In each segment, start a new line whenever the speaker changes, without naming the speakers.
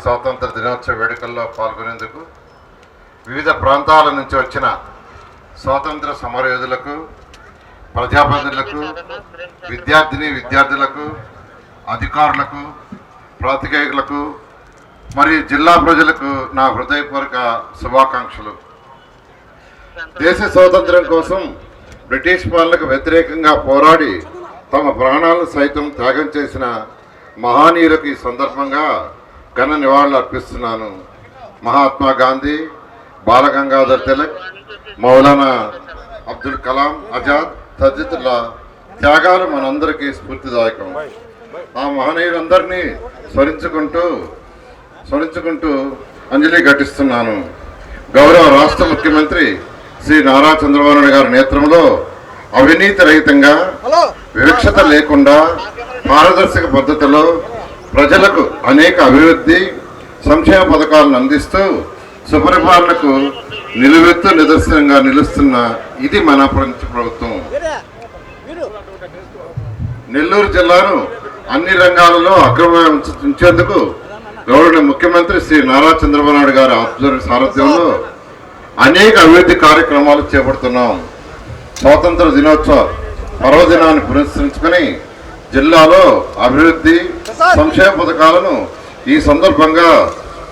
స్వాతంత్ర దినోత్సవ వేడుకల్లో పాల్గొనేందుకు వివిధ ప్రాంతాల నుంచి వచ్చిన స్వాతంత్ర సమరయోధులకు, ప్రజాప్రతినిధులకు, విద్యార్థులకు, అధికారులకు, పాత్రికేయులకు మరియు జిల్లా ప్రజలకు నా హృదయపూర్వక శుభాకాంక్షలు. దేశ స్వాతంత్ర్యం కోసం బ్రిటిష్ పాలనకు వ్యతిరేకంగా పోరాడి తమ ప్రాణాలను సైతం త్యాగం చేసిన మహానీయులకు ఈ సందర్భంగా ఘన నివాళులు అర్పిస్తున్నాను. మహాత్మా గాంధీ, బాలగంగాధర్ తిలక్, మౌలానా అబ్దుల్ కలాం ఆజాద్ తదితరుల త్యాగాలు మనందరికీ స్ఫూర్తిదాయకం. ఆ మహనీయులందరినీ స్మరించుకుంటూ అంజలి ఘటిస్తున్నాను. గౌరవ రాష్ట్ర ముఖ్యమంత్రి శ్రీ నారా చంద్రబాబు నాయుడు గారి నేతృత్వంలో అవినీతి రహితంగా, వివక్షత లేకుండా, పారదర్శక పద్ధతిలో ప్రజలకు అనేక అభివృద్ధి సంక్షేమ పథకాలను అందిస్తూ సుపరిపాలనకు నిలువెత్తు నిదర్శనంగా నిలుస్తున్న ఇది మన ప్రభుత్వం. నెల్లూరు జిల్లాను అన్ని రంగాలలో అగ్రభాగం ఉంచేందుకు గౌరవ ముఖ్యమంత్రి శ్రీ నారా చంద్రబాబు నాయుడు గారి సారథ్యంలో అనేక అభివృద్ధి కార్యక్రమాలు చేపడుతున్నాం. స్వాతంత్ర దినోత్సవ పర్వదినాన్ని పురస్కరించుకొని జిల్లాలో అభివృద్ధి సంక్షేమ పథకాలను ఈ సందర్భంగా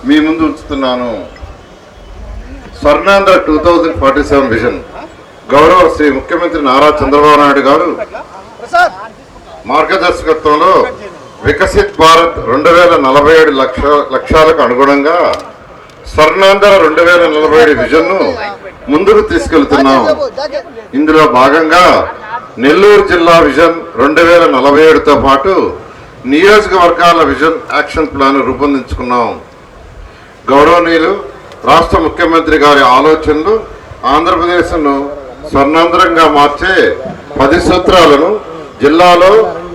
మీ ముందు ఉంచుతున్నాను. స్వర్ణాంధ్ర 2047 విజన్ గౌరవ శ్రీ ముఖ్యమంత్రి నారా చంద్రబాబు నాయుడు గారు మార్గదర్శకత్వంలో వికసిత్ భారత్ 2047 లక్ష్యాలకు అనుగుణంగా స్వర్ణాంధ్ర 2047 విజన్ ను ముందుకు తీసుకెళ్తున్నాం. ఇందులో భాగంగా నెల్లూరు జిల్లా విజన్ 2047తో పాటు నియోజకవర్గాల విజన్ యాక్షన్ ప్లాన్ రూపొందించుకున్నాం. గౌరవనీయులు రాష్ట్ర ముఖ్యమంత్రి గారి ఆలోచనలు ఆంధ్రప్రదేశ్ను స్వర్ణాంధ్రంగా మార్చే 10 సూత్రాలను జిల్లాలో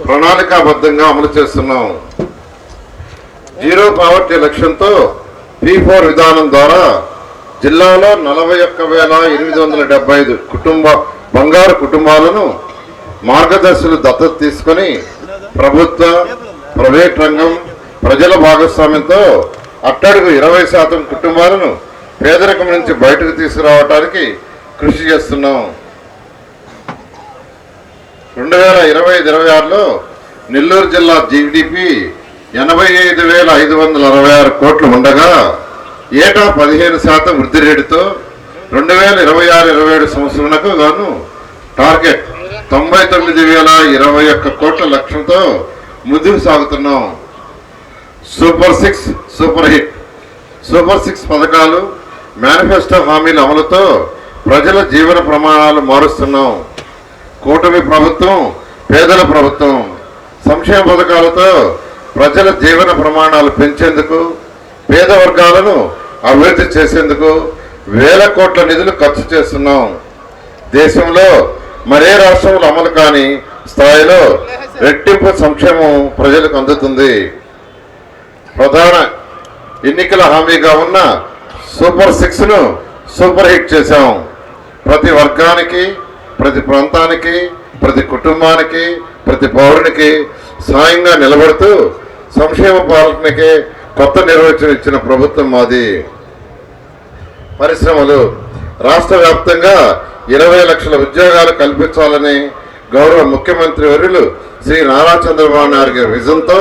ప్రణాళికాబద్ధంగా అమలు చేస్తున్నాం. జీరో పావర్టీ లక్ష్యంతో P4 విధానం ద్వారా జిల్లాలో 41,875 బంగారు కుటుంబాలను మార్గదర్శులు దత్తత తీసుకొని ప్రభుత్వ, ప్రైవేట్ రంగం, ప్రజల భాగస్వామ్యంతో అట్టడుగు 20% కుటుంబాలను పేదరికం నుంచి బయటకు తీసుకురావడానికి కృషి చేస్తున్నాం. 2025-26లో నెల్లూరు జిల్లా GDP 85,566 కోట్లు ఉండగా ఏటా 15% వృద్ధి రేటుతో 2026-27 సంవత్సరాలకు గాను టార్గెట్ 99,021 కోట్ల లక్ష్యంతో ముందుకు సాగుతున్నాం. సూపర్ సిక్స్ పథకాలు, మేనిఫెస్టో హామీల అమలుతో ప్రజల జీవన ప్రమాణాలు మారుస్తున్నాం. కూటమి ప్రభుత్వం పేదల ప్రభుత్వం. సంక్షేమ పథకాలతో ప్రజల జీవన ప్రమాణాలు పెంచేందుకు, పేద వర్గాలను అభివృద్ధి చేసేందుకు వేల కోట్ల నిధులు ఖర్చు చేస్తున్నాం. దేశంలో మరే రాష్ట్రంలో అమలు కాని స్థాయిలో రెట్టింపు సంక్షేమం ప్రజలకు అందుతుంది. ప్రధాన ఎన్నికల హామీగా ఉన్న సూపర్ 6ను సూపర్ హిట్ చేశాం. ప్రతి వర్గానికి, ప్రతి ప్రాంతానికి, ప్రతి కుటుంబానికి, ప్రతి పౌరునికి సాయంగా నిలబడుతూ సంక్షేమ పాలనకి కొత్త నిర్వచనం ఇచ్చిన ప్రభుత్వం మాది. పరిశ్రమలు రాష్ట్ర వ్యాప్తంగా 20 లక్షల ఉద్యోగాలు కల్పించాలని గౌరవ ముఖ్యమంత్రి వర్యులు శ్రీ నారా చంద్రబాబు నాయుడు గారి విజన్తో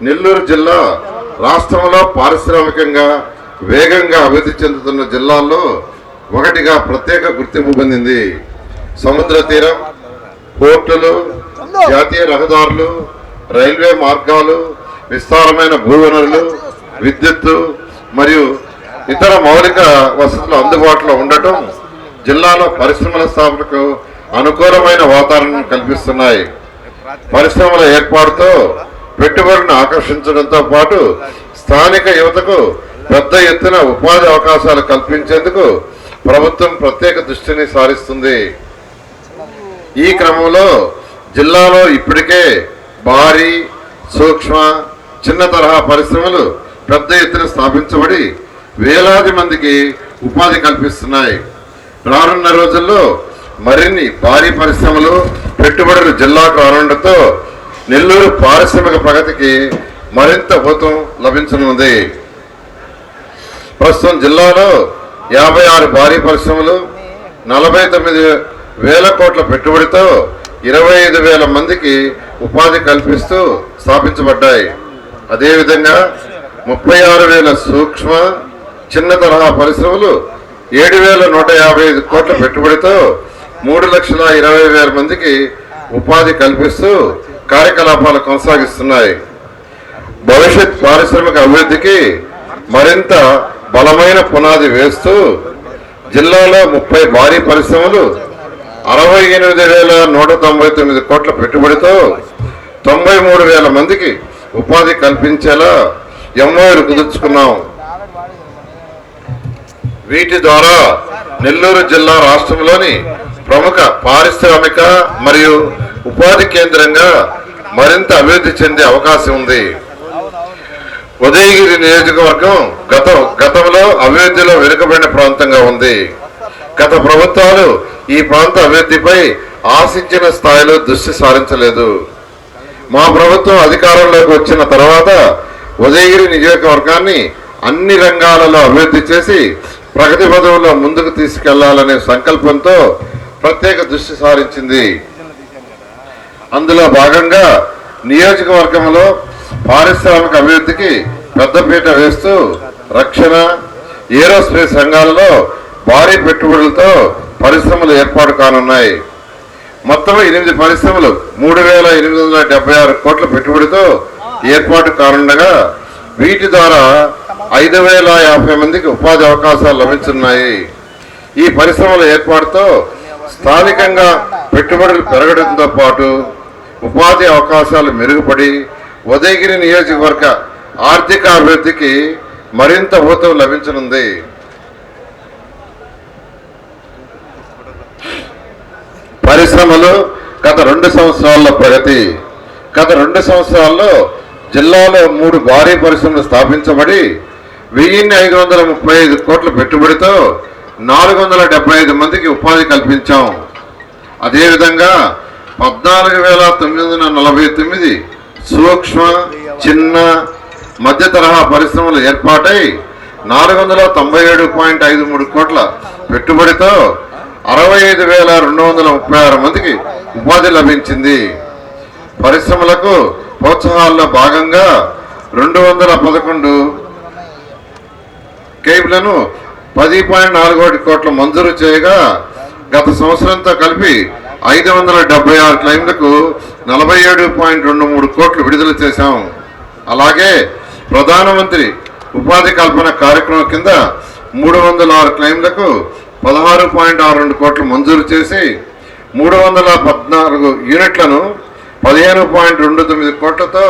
నెల్లూరు జిల్లా రాష్ట్రంలో పారిశ్రామికంగా వేగంగా అభివృద్ధి చెందుతున్న జిల్లాల్లో ఒకటిగా ప్రత్యేక గుర్తింపు పొందింది. సముద్ర తీరం, పోర్టులు, జాతీయ రహదారులు, రైల్వే మార్గాలు, విస్తారమైన భూవనరులు, విద్యుత్తు మరియు ఇతర మౌలిక వసతులు అందుబాటులో ఉండటం జిల్లాలో పరిశ్రమల స్థాపనకు అనుకూలమైన వాతావరణం కల్పిస్తున్నాయి. పరిశ్రమల ఏర్పాటుతో పెట్టుబడులను ఆకర్షించడంతో పాటు స్థానిక యువతకు పెద్ద ఎత్తున ఉపాధి అవకాశాలు కల్పించేందుకు ప్రభుత్వం ప్రత్యేక దృష్టిని సారిస్తుంది. ఈ క్రమంలో జిల్లాలో ఇప్పటికే భారీ, సూక్ష్మ, చిన్న తరహా పరిశ్రమలు పెద్ద ఎత్తున స్థాపించబడి వేలాది మందికి ఉపాధి కల్పిస్తున్నాయి. రానున్న రోజుల్లో మరిన్ని భారీ పరిశ్రమలు, పెట్టుబడులు జిల్లాకు రానుండటంతో నెల్లూరు పారిశ్రామిక ప్రగతికి మరింత ఊతం లభించనుంది. ప్రస్తుతం జిల్లాలో 56 భారీ పరిశ్రమలు 49,000 కోట్ల పెట్టుబడితో 25,000 మందికి ఉపాధి కల్పిస్తూ స్థాపించబడ్డాయి. అదేవిధంగా 36,000 సూక్ష్మ చిన్న తరహా పరిశ్రమలు 7,155 కోట్ల పెట్టుబడితో 3,20,000 మందికి ఉపాధి కల్పిస్తూ కార్యకలాపాలు కొనసాగిస్తున్నాయి. భవిష్యత్ పారిశ్రామిక అభివృద్ధికి మరింత బలమైన పునాది వేస్తూ జిల్లాలో 30 భారీ పరిశ్రమలు 68,199 కోట్ల పెట్టుబడితో 93,000 మందికి ఉపాధి కల్పించేలా ఎంఓయూలు కుదుర్చుకున్నాం. వీటి ద్వారా నెల్లూరు జిల్లా రాష్ట్రంలోని ప్రముఖ పారిశ్రామిక మరియు ఉపాధి కేంద్రంగా మరింత అభివృద్ధి చెందే అవకాశం ఉంది. ఉదయగిరి నియోజకవర్గం గతంలో అభివృద్ధిలో వెనుకబడిన ప్రాంతంగా ఉంది. గత ప్రభుత్వాలు ఈ ప్రాంత అభివృద్ధిపై ఆశించిన స్థాయిలో దృష్టి సారించలేదు. మా ప్రభుత్వం అధికారంలోకి వచ్చిన తర్వాత ఉదయగిరి నియోజకవర్గాన్ని అన్ని రంగాలలో అభివృద్ధి చేసి ప్రగతి పదవుల్లో ముందుకు తీసుకెళ్లాలనే సంకల్పంతో ప్రత్యేక దృష్టి సారించింది. అందులో భాగంగా నియోజకవర్గంలో పారిశ్రామిక అభివృద్ధికి పెద్దపీట వేస్తూ రక్షణ, ఏరోస్పేస్ రంగాలలో భారీ పెట్టుబడులతో పరిశ్రమలు ఏర్పాటు కానున్నాయి. మొత్తం 8 పరిశ్రమలు 3,876 కోట్ల పెట్టుబడితో ఏర్పాటు కానుండగా వీటి ద్వారా 5,050 మందికి ఉపాధి అవకాశాలు లభించున్నాయి. ఈ పరిశ్రమల ఏర్పాటుతో స్థానికంగా పెట్టుబడులు పెరగడంతో పాటు ఉపాధి అవకాశాలు మెరుగుపడి ఉదయగిరి నియోజకవర్గ ఆర్థిక అభివృద్ధికి మరింత ఊతం లభించనుంది. పరిశ్రమలు గత 2 సంవత్సరాల్లో ప్రగతి. గత 2 సంవత్సరాల్లో జిల్లాలో 3 భారీ పరిశ్రమలు స్థాపించబడి 1,535 కోట్ల పెట్టుబడితో 475 మందికి ఉపాధి కల్పించాం. అదేవిధంగా 14,949 సూక్ష్మ చిన్న మధ్య తరహా పరిశ్రమలు ఏర్పాటై 497.53 కోట్ల పెట్టుబడితో 65,236 మందికి ఉపాధి లభించింది. పరిశ్రమలకు ప్రోత్సాహాల్లో భాగంగా 211 కేబులను 10.41 కోట్ల మంజూరు చేయగా గత సంవత్సరంతో కలిపి 576 క్లెయిమ్లకు 47.23 కోట్లు విడుదల చేశాం. అలాగే ప్రధానమంత్రి ఉపాధి కల్పన కార్యక్రమం కింద 306 క్లెయిమ్లకు 16.62 కోట్లు మంజూరు చేసి 314 యూనిట్లను 15.29 కోట్లతో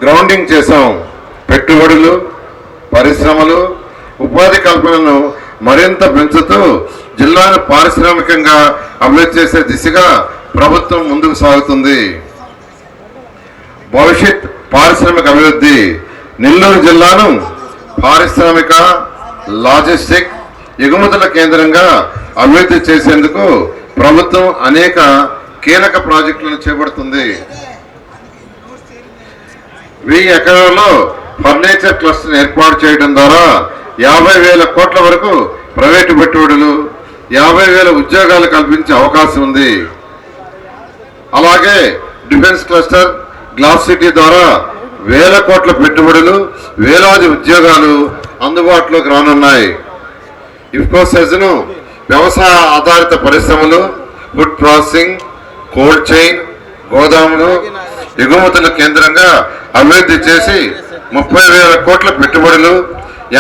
గ్రౌండింగ్ చేశాం. పెట్టుబడులు, పరిశ్రమలు, ఉపాధి కల్పనను మరింత పెంచుతూ జిల్లాను పారిశ్రామికంగా అభివృద్ధి చేసే దిశగా ప్రభుత్వం ముందుకు సాగుతుంది. భవిష్యత్ పారిశ్రామిక అభివృద్ధి నెల్లూరు జిల్లాను పారిశ్రామిక, లాజిస్టిక్, ఎగుమతుల కేంద్రంగా అభివృద్ధి చేసేందుకు ప్రభుత్వం అనేక కీలక ప్రాజెక్టులను చేపడుతుంది. 1000 ఎకరాల్లో ఫర్నిచర్ క్లస్టర్ ఏర్పాటు చేయడం ద్వారా 50,000 కోట్ల వరకు ప్రైవేటు పెట్టుబడులు, 50,000 ఉద్యోగాలు కల్పించే అవకాశం ఉంది. అలాగే డిఫెన్స్ క్లస్టర్, గ్లాస్ సిటీ ద్వారా 1,000 కోట్ల పెట్టుబడులు, వేలాది ఉద్యోగాలు అందుబాటులోకి రానున్నాయి. ఇఫ్కో సెజ్ను వ్యవసాయ ఆధారిత పరిశ్రమలు, ఫుడ్ ప్రాసెసింగ్, కోల్డ్ చైన్, గోదాములు, ఎగుమతుల కేంద్రంగా అభివృద్ధి చేసి 30,000 కోట్ల పెట్టుబడులు,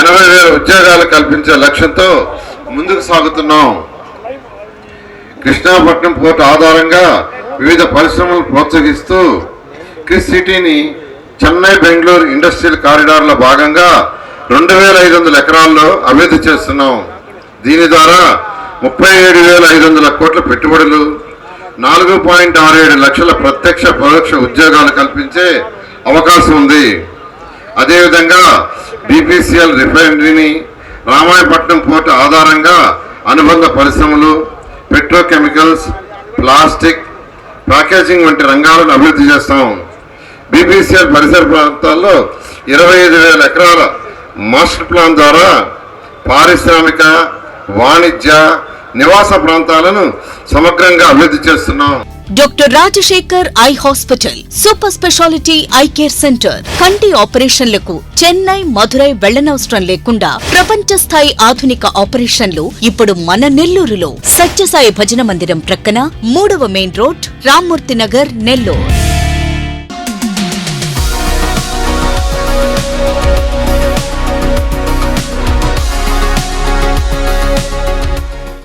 80,000 ఉద్యోగాలు కల్పించే లక్ష్యంతో ముందుకు సాగుతున్నాం. కృష్ణాపట్నం పోర్టు ఆధారంగా వివిధ పరిశ్రమలు ప్రోత్సహిస్తూ క్రిస్ సిటీని చెన్నై బెంగళూరు ఇండస్ట్రియల్ కారిడార్లో భాగంగా 2,500 ఎకరాల్లో అభివృద్ధి చేస్తున్నాం. దీని ద్వారా 37,500 కోట్ల పెట్టుబడులు, 4.67 లక్షల ప్రత్యక్ష పరోక్ష ఉద్యోగాలు కల్పించే అవకాశం ఉంది. అదేవిధంగా బీపీసీఎల్ రిఫైనరీని, రామాయపట్నం పోర్టు ఆధారంగా అనుబంధ పరిశ్రమలు, పెట్రోకెమికల్స్, ప్లాస్టిక్, ప్యాకేజింగ్ వంటి రంగాలను అభివృద్ధి చేస్తాం. బీపీసీఎల్ పరిసర ప్రాంతాల్లో 25,000 ఎకరాల మాస్టర్ ప్లాన్ ద్వారా పారిశ్రామిక, వాణిజ్య, నివాస ప్రాంతాలను సమగ్రంగా అభివృద్ధి చేస్తున్నాం.
Doctor Rajasekhar eye hospital, super speciality eye care centre. కంటి ఆపరేషన్లకు చెన్నై, మధురై వెళ్లనవసరం లేకుండా ప్రపంచ స్థాయి ఆధునిక ఆపరేషన్లు ఇప్పుడు మన నెల్లూరులో. సత్యసాయి భజన మందిరం ప్రక్కన 3వ మెయిన్ రోడ్, రామ్మూర్తి నగర్, నెల్లూరు.